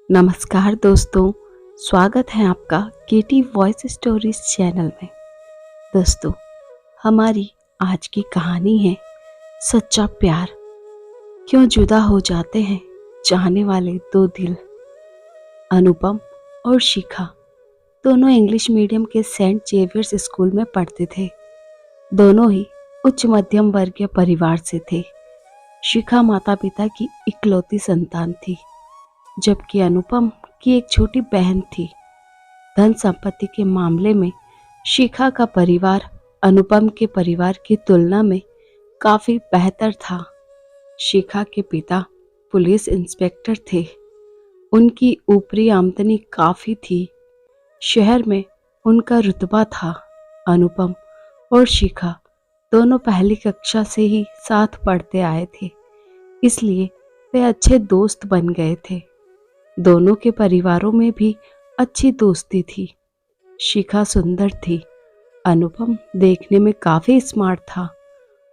नमस्कार दोस्तों, स्वागत है आपका केटी वॉइस स्टोरीज चैनल में। दोस्तों, हमारी आज की कहानी है सच्चा प्यार। क्यों जुदा हो जाते हैं चाहने वाले दो दिल। अनुपम और शिखा दोनों इंग्लिश मीडियम के सेंट जेवियर्स स्कूल में पढ़ते थे। दोनों ही उच्च मध्यम वर्गीय परिवार से थे। शिखा माता पिता की इकलौती संतान थी, जबकि अनुपम की एक छोटी बहन थी। धन संपत्ति के मामले में शिखा का परिवार अनुपम के परिवार की तुलना में काफी बेहतर था। शिखा के पिता पुलिस इंस्पेक्टर थे। उनकी ऊपरी आमदनी काफी थी। शहर में उनका रुतबा था। अनुपम और शिखा दोनों पहली कक्षा से ही साथ पढ़ते आए थे, इसलिए वे अच्छे दोस्त बन गए थे। दोनों के परिवारों में भी अच्छी दोस्ती थी। शिखा सुंदर थी। अनुपम देखने में काफी स्मार्ट था।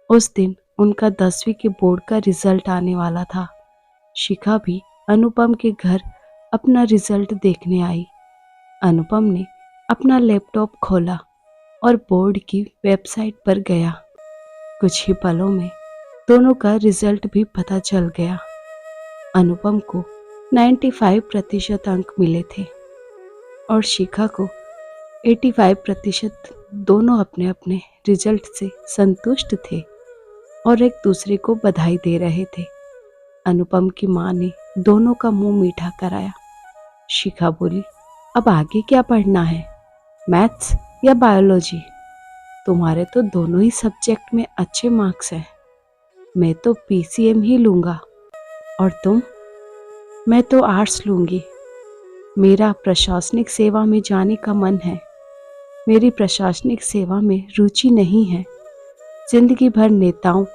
उस दिन उनका 10वीं के बोर्ड का रिजल्ट आने वाला था। शिखा भी अनुपम के घर अपना रिजल्ट देखने आई। अनुपम ने अपना लैपटॉप खोला और बोर्ड की वेबसाइट पर गया। कुछ ही पलों में दोनों का रिजल्ट भी पता चल गया। अनुपम को 95% अंक मिले थे और शिखा को 85%। दोनों अपने अपने रिजल्ट से संतुष्ट थे और एक दूसरे को बधाई दे रहे थे। अनुपम की माँ ने दोनों का मुंह मीठा कराया। शिखा बोली, अब आगे क्या पढ़ना है, मैथ्स या बायोलॉजी? तुम्हारे तो दोनों ही सब्जेक्ट में अच्छे मार्क्स हैं। मैं तो पीसीएम ही लूँगा। और तुम? मैं तो आर्ट्स लूँगी। मेरा प्रशासनिक सेवा में जाने का मन है। मेरी प्रशासनिक सेवा में रुचि नहीं है। जिंदगी भर नेताओं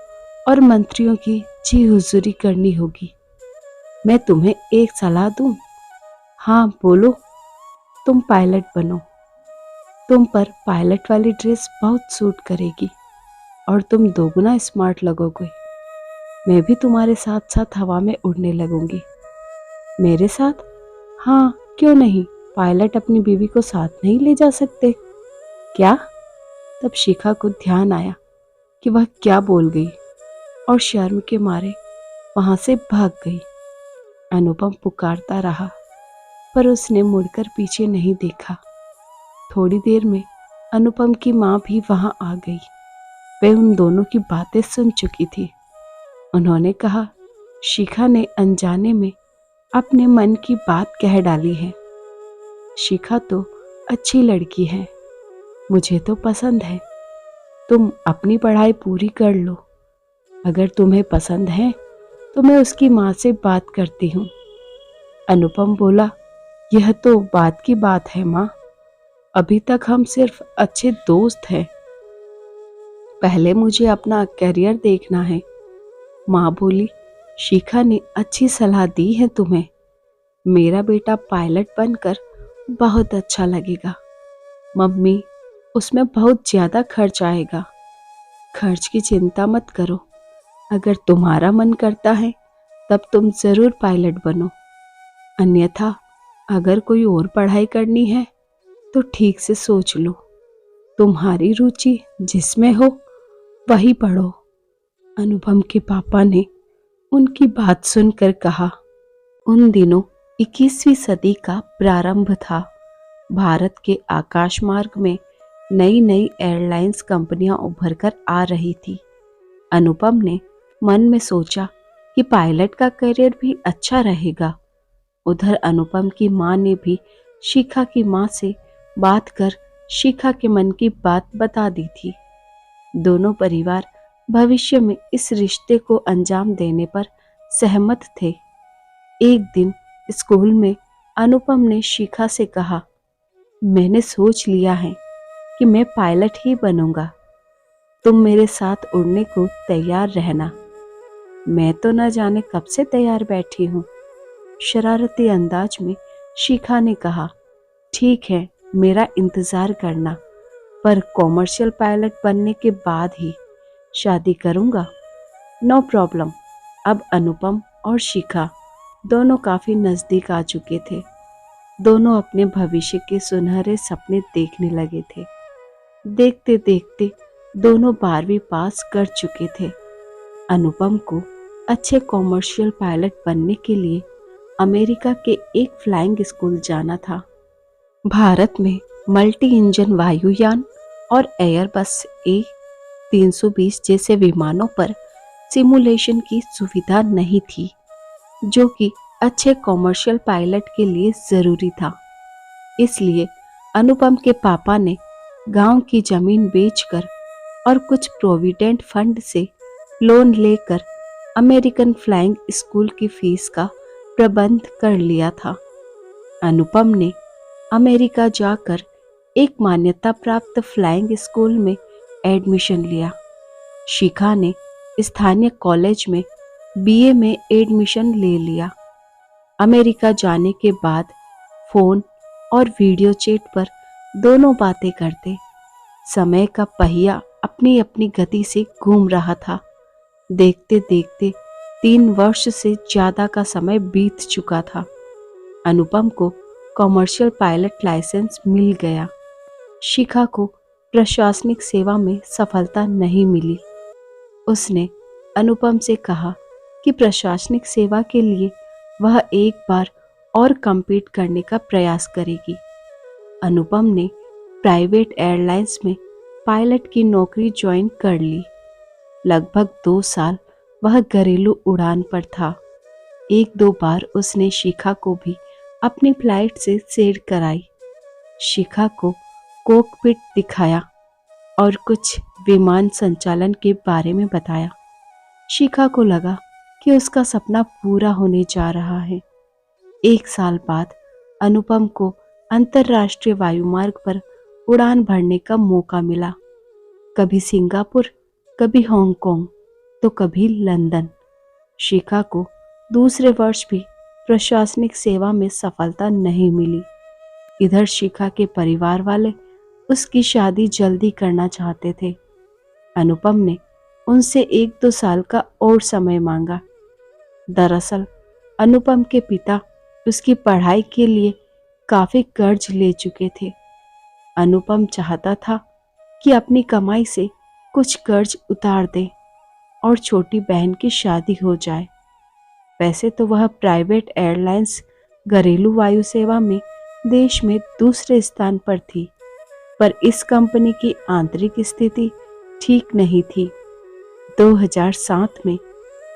और मंत्रियों की जी हुजूरी करनी होगी। मैं तुम्हें एक सलाह दूं? हाँ बोलो। तुम पायलट बनो। तुम पर पायलट वाली ड्रेस बहुत सूट करेगी और तुम दोगुना स्मार्ट लगोगे। मैं भी तुम्हारे साथ साथ हवा में उड़ने लगूंगी। मेरे साथ? हाँ, क्यों नहीं। पायलट अपनी बीवी को साथ नहीं ले जा सकते क्या? तब शिखा को ध्यान आया कि वह क्या बोल गई और शर्म के मारे वहां से भाग गई। अनुपम पुकारता रहा, पर उसने मुड़कर पीछे नहीं देखा। थोड़ी देर में अनुपम की माँ भी वहां आ गई। वे उन दोनों की बातें सुन चुकी थी। उन्होंने कहा, शिखा ने अनजाने में अपने मन की बात कह डाली है। शिखा तो अच्छी लड़की है, मुझे तो पसंद है। तुम अपनी पढ़ाई पूरी कर लो। अगर तुम्हें पसंद है तो मैं उसकी माँ से बात करती हूँ। अनुपम बोला, यह तो बात की बात है माँ। अभी तक हम सिर्फ अच्छे दोस्त हैं। पहले मुझे अपना करियर देखना है। माँ बोली, शिखा ने अच्छी सलाह दी है तुम्हें। मेरा बेटा पायलट बनकर बहुत अच्छा लगेगा। मम्मी, उसमें बहुत ज्यादा खर्च आएगा। खर्च की चिंता मत करो। अगर तुम्हारा मन करता है तब तुम जरूर पायलट बनो। अन्यथा अगर कोई और पढ़ाई करनी है तो ठीक से सोच लो। तुम्हारी रुचि जिसमें हो वही पढ़ो। अनुपम के पापा ने उनकी बात सुनकर कहा। उन दिनों 21वीं सदी का प्रारंभ था। भारत के आकाश मार्ग में नई नई एयरलाइंस कंपनियां उभर कर आ रही थी। अनुपम ने मन में सोचा कि पायलट का करियर भी अच्छा रहेगा। उधर अनुपम की माँ ने भी शिखा की माँ से बात कर शिखा के मन की बात बता दी थी। दोनों परिवार भविष्य में इस रिश्ते को अंजाम देने पर सहमत थे। एक दिन स्कूल में अनुपम ने शिखा से कहा, मैंने सोच लिया है कि मैं पायलट ही बनूंगा। तुम मेरे साथ उड़ने को तैयार रहना। मैं तो न जाने कब से तैयार बैठी हूँ। शरारती अंदाज में शिखा ने कहा, ठीक है, मेरा इंतजार करना, पर कॉमर्शियल पायलट बनने के बाद ही शादी करूंगा। No problem. अब अनुपम और शिखा दोनों काफी नजदीक आ चुके थे। दोनों अपने भविष्य के सुनहरे सपने देखने लगे थे। देखते देखते दोनों 12वीं पास कर चुके थे। अनुपम को अच्छे कॉमर्शियल पायलट बनने के लिए अमेरिका के एक फ्लाइंग स्कूल जाना था। भारत में मल्टी इंजन वायुयान और एयरबस A320 जैसे विमानों पर सिमुलेशन की सुविधा नहीं थी, जो कि अच्छे कॉमर्शियल पायलट के लिए ज़रूरी था। इसलिए अनुपम के पापा ने गांव की ज़मीन बेचकर और कुछ प्रोविडेंट फंड से लोन लेकर अमेरिकन फ्लाइंग स्कूल की फीस का प्रबंध कर लिया था। अनुपम ने अमेरिका जाकर एक मान्यता प्राप्त फ्लाइंग स्कूल में एडमिशन लिया। शिखा ने स्थानीय कॉलेज में BA में एडमिशन ले लिया। अमेरिका जाने के बाद फोन और वीडियो चैट पर दोनों बातें करते। समय का पहिया अपनी अपनी गति से घूम रहा था। देखते देखते 3 वर्ष से ज्यादा का समय बीत चुका था। अनुपम को कॉमर्शियल पायलट लाइसेंस मिल गया। शिखा को प्रशासनिक सेवा में सफलता नहीं मिली। उसने अनुपम से कहा कि प्रशासनिक सेवा के लिए वह एक बार और compete करने का प्रयास करेगी। अनुपम ने प्राइवेट एयरलाइंस में पायलट की नौकरी ज्वाइन कर ली। लगभग 2 साल वह घरेलू उड़ान पर था। 1-2 बार उसने शिखा को भी अपनी फ्लाइट से सैर कराई। शिखा को कॉकपिट दिखाया और कुछ विमान संचालन के बारे में बताया। शिखा को लगा कि उसका सपना पूरा होने जा रहा है। 1 साल बाद अनुपम को अंतर्राष्ट्रीय वायुमार्ग पर उड़ान भरने का मौका मिला। कभी सिंगापुर, कभी हांगकांग, तो कभी लंदन। शिखा को दूसरे वर्ष भी प्रशासनिक सेवा में सफलता नहीं मिली। इधर शिखा के परिवार वाले उसकी शादी जल्दी करना चाहते थे। अनुपम ने उनसे 1-2 साल का और समय मांगा। दरअसल अनुपम के पिता उसकी पढ़ाई के लिए काफी कर्ज ले चुके थे। अनुपम चाहता था कि अपनी कमाई से कुछ कर्ज उतार दे और छोटी बहन की शादी हो जाए। वैसे तो वह प्राइवेट एयरलाइंस घरेलू वायु सेवा में देश में दूसरे स्थान पर थी, पर इस कंपनी की आंतरिक स्थिति ठीक नहीं थी। 2007 में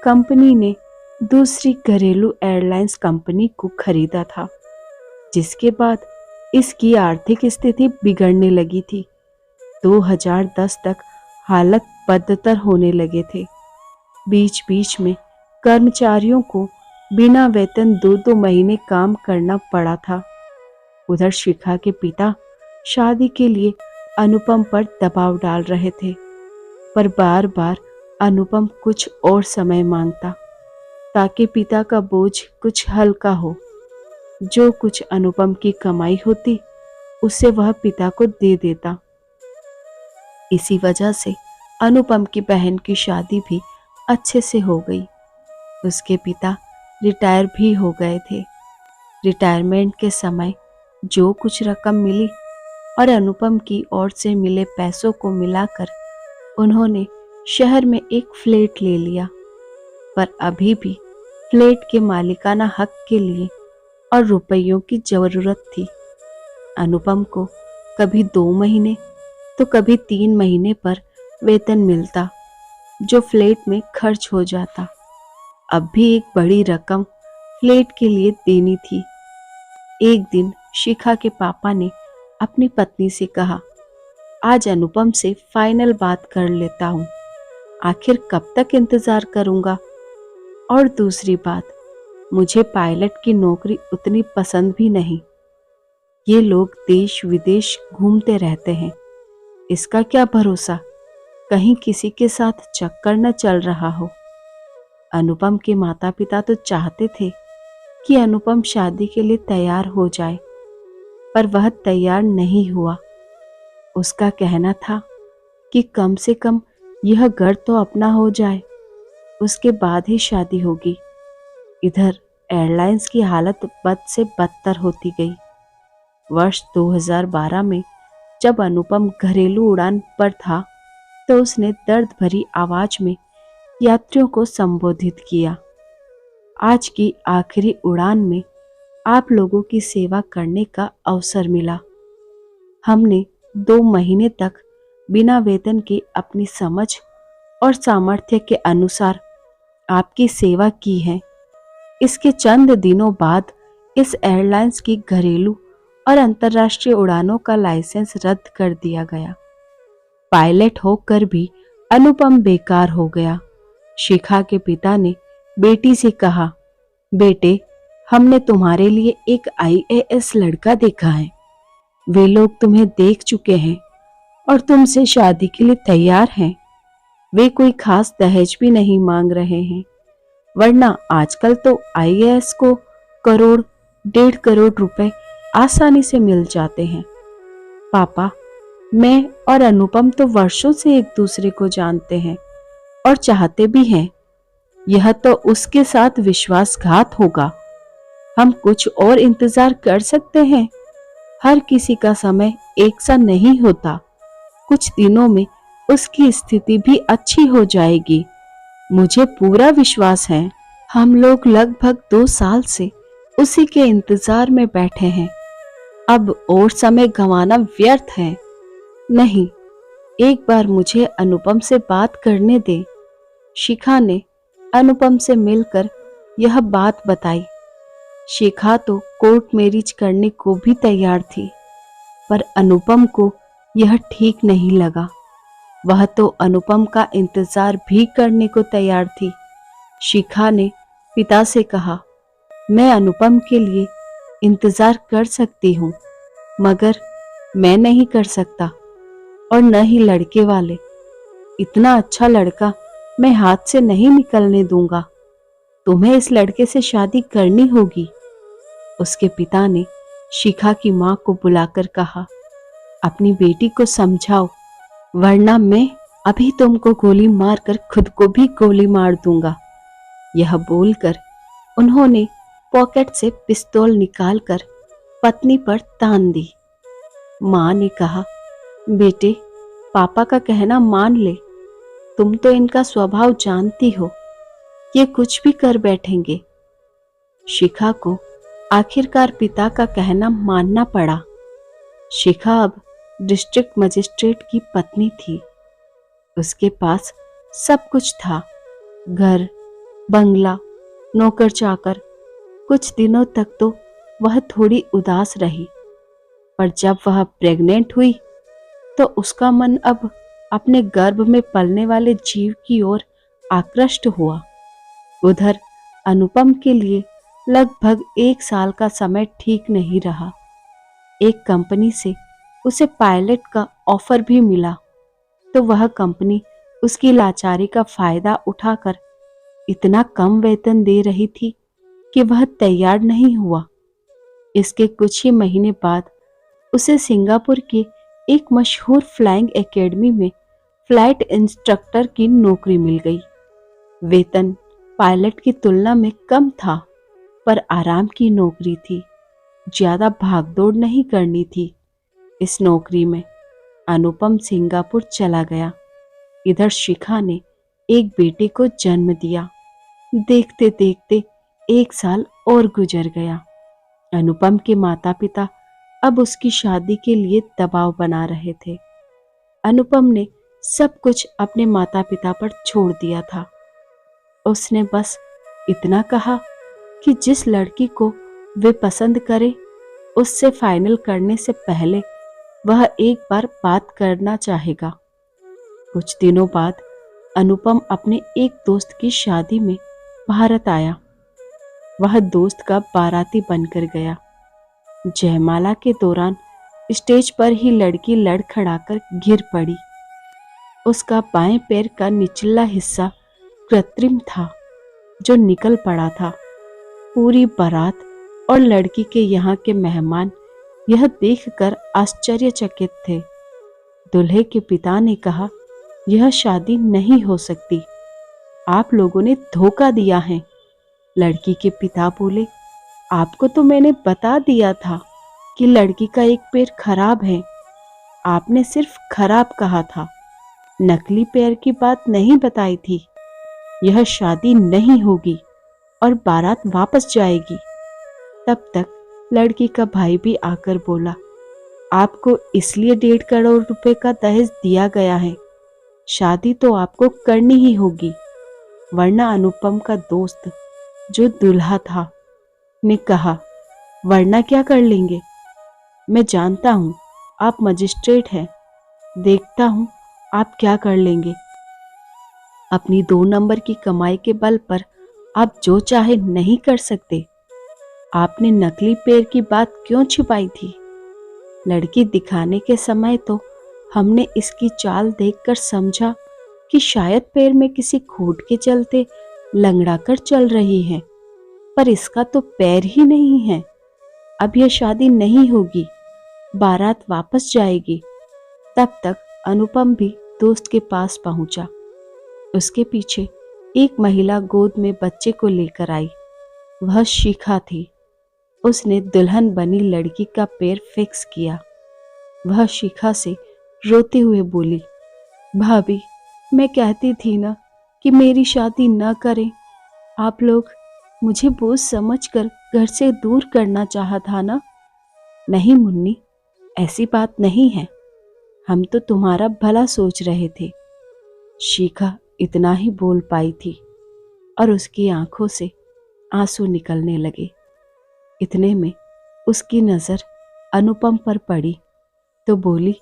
कंपनी ने दूसरी घरेलू एयरलाइंस कंपनी को खरीदा था, जिसके बाद इसकी आर्थिक स्थिति बिगड़ने लगी थी। 2010 तक हालत बदतर होने लगे थे। बीच बीच में कर्मचारियों को बिना वेतन 2-2 महीने काम करना पड़ा था। उधर शिखा के पिता शादी के लिए अनुपम पर दबाव डाल रहे थे, पर बार बार अनुपम कुछ और समय मांगता ताकि पिता का बोझ कुछ हल्का हो। जो कुछ अनुपम की कमाई होती उसे वह पिता को दे देता। इसी वजह से अनुपम की बहन की शादी भी अच्छे से हो गई। उसके पिता रिटायर भी हो गए थे। रिटायरमेंट के समय जो कुछ रकम मिली और अनुपम की ओर से मिले पैसों को मिलाकर उन्होंने शहर में एक फ्लैट ले लिया। पर अभी भी फ्लैट के मालिकाना हक के लिए और रुपयों की जरूरत थी। अनुपम को कभी 2 महीने तो कभी 3 महीने पर वेतन मिलता, जो फ्लैट में खर्च हो जाता। अब भी एक बड़ी रकम फ्लैट के लिए देनी थी। एक दिन शिखा के पापा ने अपनी पत्नी से कहा, आज अनुपम से फाइनल बात कर लेता हूँ, आखिर कब तक इंतजार करूँगा। और दूसरी बात, मुझे पायलट की नौकरी उतनी पसंद भी नहीं। ये लोग देश विदेश घूमते रहते हैं, इसका क्या भरोसा, कहीं किसी के साथ चक्कर न चल रहा हो। अनुपम के माता पिता तो चाहते थे कि अनुपम शादी के लिए तैयार हो जाए, पर वह तैयार नहीं हुआ। उसका कहना था कि कम से कम यह घर तो अपना हो जाए, उसके बाद ही शादी होगी। इधर एयरलाइंस की हालत बद से बदतर होती गई। वर्ष 2012 में जब अनुपम घरेलू उड़ान पर था तो उसने दर्द भरी आवाज में यात्रियों को संबोधित किया। आज की आखिरी उड़ान में आप लोगों की सेवा करने का अवसर मिला। हमने 2 महीने तक बिना वेतन के अपनी समझ और सामर्थ्य के अनुसार आपकी सेवा की है। इसके चंद दिनों बाद इस एयरलाइंस की घरेलू और अंतर्राष्ट्रीय उड़ानों का लाइसेंस रद्द कर दिया गया। पायलट होकर भी अनुपम बेकार हो गया। शिखा के पिता ने बेटी से कहा, बेटे, हमने तुम्हारे लिए एक आईएएस लड़का देखा है। वे लोग तुम्हें देख चुके हैं और तुमसे शादी के लिए तैयार हैं। वे कोई खास दहेज भी नहीं मांग रहे हैं, वरना आजकल तो आईएएस को करोड़ 1.5 करोड़ रुपए आसानी से मिल जाते हैं। पापा, मैं और अनुपम तो वर्षों से एक दूसरे को जानते हैं और चाहते भी हैं। यह तो उसके साथ विश्वासघात होगा। हम कुछ और इंतजार कर सकते हैं। हर किसी का समय एक सा नहीं होता। कुछ दिनों में उसकी स्थिति भी अच्छी हो जाएगी। मुझे पूरा विश्वास है। हम लोग लगभग 2 साल से उसी के इंतजार में बैठे हैं। अब और समय गंवाना व्यर्थ है। नहीं, एक बार मुझे अनुपम से बात करने दे। शिखा ने अनुपम से मिलकर यह बात बताई। शिखा तो कोर्ट मैरिज करने को भी तैयार थी, पर अनुपम को यह ठीक नहीं लगा। वह तो अनुपम का इंतजार भी करने को तैयार थी। शिखा ने पिता से कहा, मैं अनुपम के लिए इंतजार कर सकती हूँ, मगर मैं नहीं कर सकता और न ही लड़के वाले। इतना अच्छा लड़का मैं हाथ से नहीं निकलने दूंगा। तुम्हें इस लड़के से शादी करनी होगी। उसके पिता ने शिखा की मां को बुलाकर कहा, अपनी बेटी को समझाओ, वरना मैं अभी तुमको गोली मारकर खुद को भी गोली मार दूंगा। यह बोलकर उन्होंने पॉकेट से पिस्तौल निकालकर पत्नी पर तान दी। मां ने कहा, बेटे, पापा का कहना मान ले। तुम तो इनका स्वभाव जानती हो, ये कुछ भी कर बैठेंगे। शिखा को आखिरकार पिता का कहना मानना पड़ा। शिखा अब डिस्ट्रिक्ट मजिस्ट्रेट की पत्नी थी। उसके पास सब कुछ था, घर, बंगला, नौकर चाकर। कुछ दिनों तक तो वह थोड़ी उदास रही, पर जब वह प्रेग्नेंट हुई तो उसका मन अब अपने गर्भ में पलने वाले जीव की ओर आकृष्ट हुआ। उधर अनुपम के लिए लगभग 1 साल का समय ठीक नहीं रहा। एक कंपनी से उसे पायलट का ऑफर भी मिला, तो वह कंपनी उसकी लाचारी का फायदा उठाकर इतना कम वेतन दे रही थी कि वह तैयार नहीं हुआ। इसके कुछ ही महीने बाद उसे सिंगापुर की एक मशहूर फ्लाइंग एकेडमी में फ्लाइट इंस्ट्रक्टर की नौकरी मिल गई। वेतन पायलट की तुलना में कम था, पर आराम की नौकरी थी। ज्यादा भागदौड़ नहीं करनी थी। इस नौकरी में अनुपम सिंगापुर चला गया। इधर शिखा ने एक बेटे को जन्म दिया। देखते देखते 1 साल और गुजर गया। अनुपम के माता पिता अब उसकी शादी के लिए दबाव बना रहे थे। अनुपम ने सब कुछ अपने माता पिता पर छोड़ दिया था। उसने बस इतना कहा कि जिस लड़की को वे पसंद करे उससे फाइनल करने से पहले वह एक बार बात करना चाहेगा। कुछ दिनों बाद अनुपम अपने एक दोस्त की शादी में भारत आया। वह दोस्त का बाराती बनकर गया। जयमाला के दौरान स्टेज पर ही लड़की लड़खड़ाकर गिर पड़ी। उसका बाएं पैर का निचला हिस्सा कृत्रिम था, जो निकल पड़ा था। पूरी बारात और लड़की के यहाँ के मेहमान यह देखकर आश्चर्यचकित थे। दूल्हे के पिता ने कहा, यह शादी नहीं हो सकती। आप लोगों ने धोखा दिया है। लड़की के पिता बोले, आपको तो मैंने बता दिया था कि लड़की का एक पैर खराब है। आपने सिर्फ खराब कहा था, नकली पैर की बात नहीं बताई थी। यह शादी नहीं होगी और बारात वापस जाएगी। तब तक लड़की का भाई भी आकर बोला, आपको इसलिए 1.5 करोड़ रुपए का दहेज दिया गया है, शादी तो आपको करनी ही होगी, वरना अनुपम का दोस्त जो दूल्हा था ने कहा, वरना क्या कर लेंगे? मैं जानता हूं आप मजिस्ट्रेट हैं, देखता हूं आप क्या कर लेंगे। अपनी 2 नंबर की कमाई के बल पर आप जो चाहे नहीं कर सकते। आपने नकली पैर की बात क्यों छिपाई थी? लड़की दिखाने के समय तो हमने इसकी चाल देखकर समझा कि शायद पैर में किसी खोट के चलते लंगड़ा कर चल रही है, पर इसका तो पैर ही नहीं है। अब यह शादी नहीं होगी, बारात वापस जाएगी। तब तक अनुपम भी दोस्त के पास पहुंचा। उसके पीछे एक महिला गोद में बच्चे को लेकर आई। वह शिखा थी। उसने दुल्हन बनी लड़की का पैर फिक्स किया। वह शिखा से रोते हुए बोली, भाभी, मैं कहती थी ना कि मेरी शादी न करें। आप लोग मुझे बोझ समझकर घर से दूर करना चाहा था ना? नहीं मुन्नी, ऐसी बात नहीं है। हम तो तुम्हारा भला सोच रहे थे। शिखा इतना ही बोल पाई थी और उसकी आंखों से आंसू निकलने लगे। इतने में उसकी नजर अनुपम पर पड़ी तो बोली,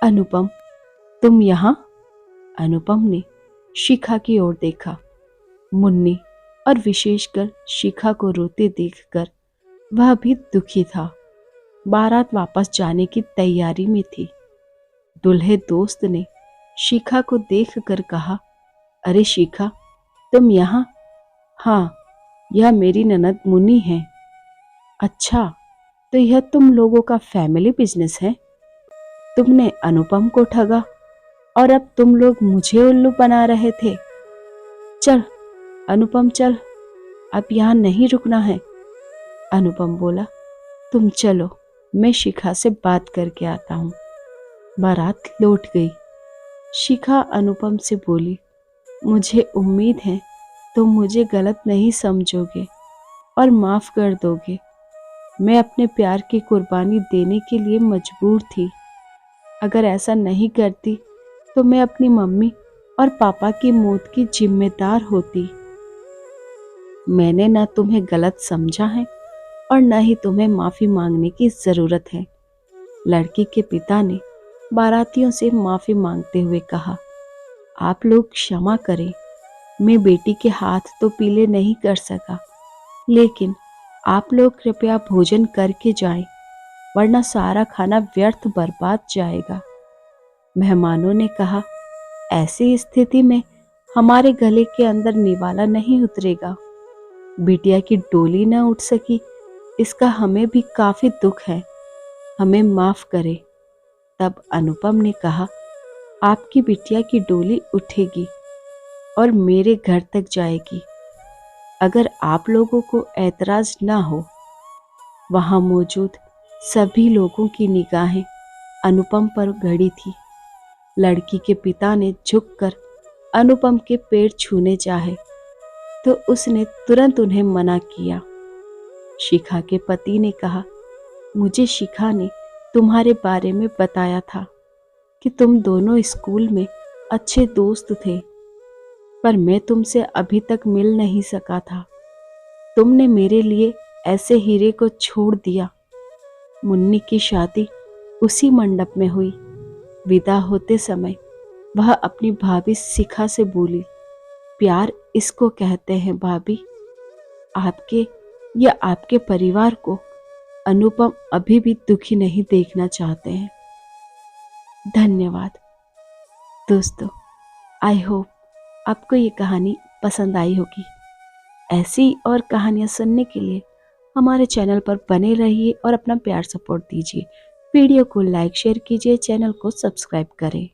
अनुपम, तुम यहाँ? अनुपम ने शिखा की ओर देखा। मुन्नी और विशेषकर शिखा को रोते देखकर वह भी दुखी था। बारात वापस जाने की तैयारी में थी। दूल्हे दोस्त ने शिखा को देखकर कहा, अरे शिखा, तुम यहाँ? हाँ, यह मेरी ननद मुन्नी है। अच्छा, तो यह तुम लोगों का फैमिली बिजनेस है? तुमने अनुपम को ठगा और अब तुम लोग मुझे उल्लू बना रहे थे। चल अनुपम चल, अब यहाँ नहीं रुकना है। अनुपम बोला, तुम चलो, मैं शिखा से बात करके आता हूँ। बारात लौट गई। शिखा अनुपम से बोली, मुझे उम्मीद है तुम मुझे गलत नहीं समझोगे और माफ कर दोगे। मैं अपने प्यार की कुर्बानी देने के लिए मजबूर थी। अगर ऐसा नहीं करती तो मैं अपनी मम्मी और पापा की मौत की जिम्मेदार होती। मैंने न तुम्हें गलत समझा है और न ही तुम्हें माफी मांगने की जरूरत है। लड़की के पिता ने बारातियों से माफी मांगते हुए कहा, आप लोग क्षमा करें, मैं बेटी के हाथ तो पीले नहीं कर सका, लेकिन आप लोग कृपया भोजन करके जाएं, वरना सारा खाना व्यर्थ बर्बाद जाएगा। मेहमानों ने कहा, ऐसी स्थिति में हमारे गले के अंदर निवाला नहीं उतरेगा। बिटिया की डोली न उठ सकी, इसका हमें भी काफी दुख है, हमें माफ करें। तब अनुपम ने कहा, आपकी बिटिया की डोली उठेगी और मेरे घर तक जाएगी, अगर आप लोगों को ऐतराज ना हो। वहां मौजूद सभी लोगों की निगाहें अनुपम पर गड़ी थी। लड़की के पिता ने झुककर अनुपम के पैर छूने चाहे तो उसने तुरंत उन्हें मना किया। शिखा के पति ने कहा, मुझे शिखा ने तुम्हारे बारे में बताया था कि तुम दोनों स्कूल में अच्छे दोस्त थे, पर मैं तुमसे अभी तक मिल नहीं सका था। तुमने मेरे लिए ऐसे हीरे को छोड़ दिया। मुन्नी की शादी उसी मंडप में हुई। विदा होते समय वह अपनी भाभी शिखा से बोली, प्यार इसको कहते हैं भाभी। आपके या आपके परिवार को अनुपम अभी भी दुखी नहीं देखना चाहते हैं। धन्यवाद दोस्तों, आई होप आपको ये कहानी पसंद आई होगी। ऐसी और कहानियाँ सुनने के लिए हमारे चैनल पर बने रहिए और अपना प्यार सपोर्ट दीजिए। वीडियो को लाइक शेयर कीजिए, चैनल को सब्सक्राइब करें।